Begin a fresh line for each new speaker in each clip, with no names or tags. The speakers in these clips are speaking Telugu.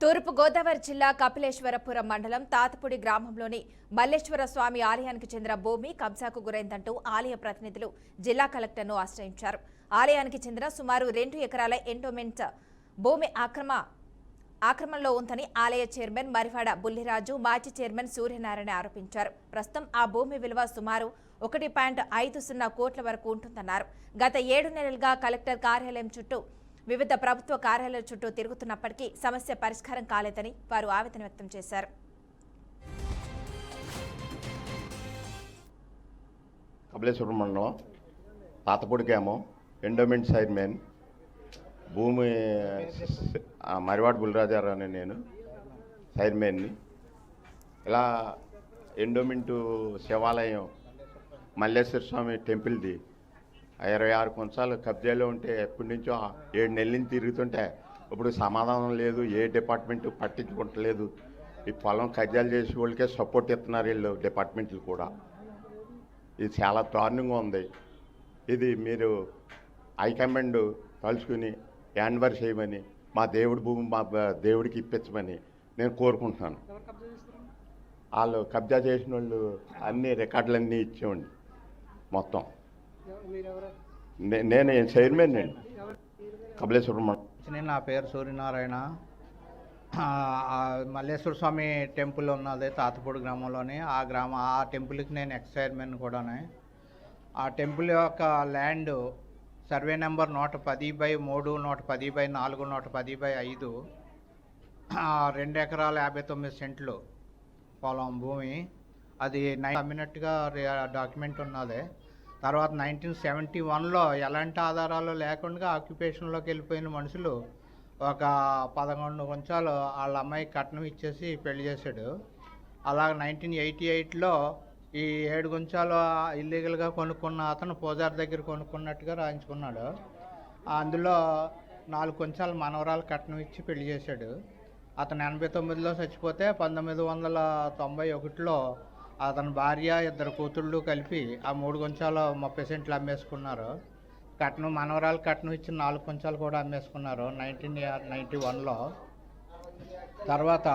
తూర్పు గోదావరి జిల్లా కపిలేశ్వరపురం మండలం తాతపూడి గ్రామంలోని మల్లేశ్వర స్వామి ఆలయానికి చెందిన భూమి కబ్జాకు గురైందంటూ ఆలయ ప్రతినిధులు జిల్లా కలెక్టర్ను ఆశ్రయించారు. ఆలయానికి చెందిన సుమారు 2 ఎకరాల ఎండోమెంట్ భూమి ఆక్రమణలో ఉందని ఆలయ చైర్మన్ మరివాడ బుల్లిరాజు, మాజీ చైర్మన్ సూర్యనారాయణ ఆరోపించారు. ప్రస్తుతం ఆ భూమి విలువ సుమారు 1.50 కోట్ల వరకు ఉంటుందన్నారు. గత 7 నెలలుగా కలెక్టర్ కార్యాలయం చుట్టూ వివిధ ప్రభుత్వ కార్యాలయాల చుట్టూ తిరుగుతున్నప్పటికీ సమస్య పరిష్కారం కాలేదని వారు ఆవేదన వ్యక్తం చేశారు.
కపిలేశ్వరం మండలం తాతపూడి గ్రామం ఎండోమెంట్ చైర్మన్ భూమి మరివాడ బుల్లిరాజారు అని నేను చైర్మన్ని. ఇలా ఎండోమెంటు శివాలయం మల్లేశ్వర స్వామి టెంపుల్ది 26 కొంచాలు కబ్జాలో ఉంటే ఎప్పటి నుంచో 7 నెలల నుంచి తిరుగుతుంటే ఇప్పుడు సమాధానం లేదు. ఏ డిపార్ట్మెంట్ పట్టించుకుంటలేదు. ఈ పొలం కబ్జాలు చేసే వాళ్ళకే సపోర్ట్ ఇస్తున్నారు వీళ్ళు డిపార్ట్మెంట్లు కూడా. ఇది చాలా దారుణంగా ఉంది. ఇది మీరు హైకమాండ్ కలుసుకుని హ్యాండ్ఓవర్ చేయమని, మా దేవుడి భూమి మా దేవుడికి ఇప్పించమని నేను కోరుకుంటున్నాను. వాళ్ళు కబ్జా చేసిన వాళ్ళు అన్ని రికార్డులన్నీ ఇచ్చేవండి మొత్తం. నేను చైర్మన్ అండి కపిలేశ్వరం.
నా పేరు సూర్యనారాయణ. మల్లేశ్వర స్వామి టెంపుల్ ఉన్నది తాతపూడి గ్రామంలోని. ఆ టెంపుల్కి నేను ఎక్స్ చైర్మన్ కూడానే. ఆ టెంపుల్ యొక్క ల్యాండ్ సర్వే నెంబర్ 110/3, 110/4, 110/5, 2 ఎకరాల 59 సెంట్లు పొలం భూమి. అది అమ్మినట్టుగా డాక్యుమెంట్ ఉన్నది. తర్వాత 1971లో ఎలాంటి ఆధారాలు లేకుండా ఆక్యుపేషన్లోకి వెళ్ళిపోయిన మనుషులు ఒక 11 కొంచాలు వాళ్ళ అమ్మాయికి కట్నం ఇచ్చేసి పెళ్లి చేశాడు. అలాగ 1988లో ఈ 7 కొంచాలు ఇల్లీగల్గా కొనుక్కున్న అతను పూజారి దగ్గర కొనుక్కున్నట్టుగా రాయించుకున్నాడు. అందులో 4 కొంచాలు మనవరాలు కట్నం ఇచ్చి పెళ్లి చేశాడు. అతను 89లో చచ్చిపోతే 1991లో అతని భార్య, 2 కూతుళ్ళు కలిపి ఆ 3 కొంచాలు 30 సెంట్లు అమ్మేసుకున్నారు. కట్నం మనవరాలు కట్నం ఇచ్చిన 4 కొంచాలు కూడా అమ్మేసుకున్నారు 1991లో. తర్వాత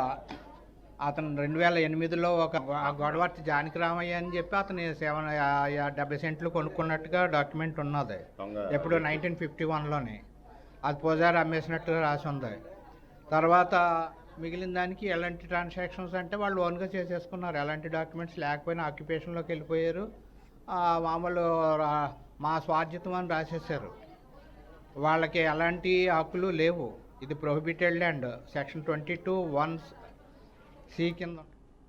అతను 2008లో ఒక గొడవర్తి జానకిరామయ్య అని చెప్పి అతను 70 సెంట్లు కొనుక్కున్నట్టుగా డాక్యుమెంట్ ఉన్నది. ఎప్పుడు 1951లోనే అది పూజారి అమ్మేసినట్టుగా రాసి ఉంది. తర్వాత మిగిలిన దానికి ఎలాంటి ట్రాన్సాక్షన్స్ అంటే వాళ్ళు ఓన్గా చేసేసుకున్నారు. ఎలాంటి డాక్యుమెంట్స్ లేకపోయినా ఆక్యుపేషన్లోకి వెళ్ళిపోయారు. మామూలు మా స్వార్జితం అని రాసేసారు. వాళ్ళకి ఎలాంటి హక్కులు లేవు. ఇది ప్రొహిబిటెడ్ ల్యాండ్, సెక్షన్ 22(1)(c) కింద.